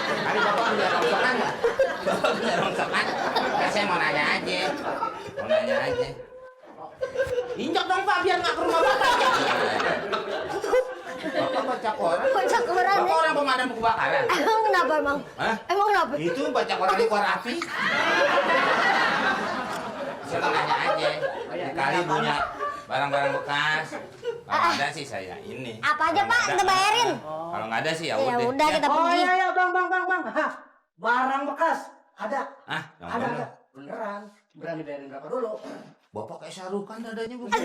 Hari bapak punya rongsokan nggak? Bapak punya rongsokan? Ya, saya mau nanya aja. Mau nanya aja. Injak dong Pak, biar nggak ke rumah bapak. Bapak baca koran? Baca koran, Bapak ya? orang pemadam kebakaran? Emang kenapa emang? Hah? Emang kenapa? Itu baca koran di keluar api. Saya mau nanya aja. Kali punya barang-barang bekas. Kalau ada sih saya ini. Apa aja Kalau Pak, nggak kita ada, bayarin. Kalau nggak ada sih ya Ya udah. udah kita Oh pergi. iya, iya, bang. Hah, barang bekas ada. Ah, yang Ada, bener. ada. Beneran. Berani bayarin berapa dulu? Bapak kayak Syahrukh Khan dadanya begitu.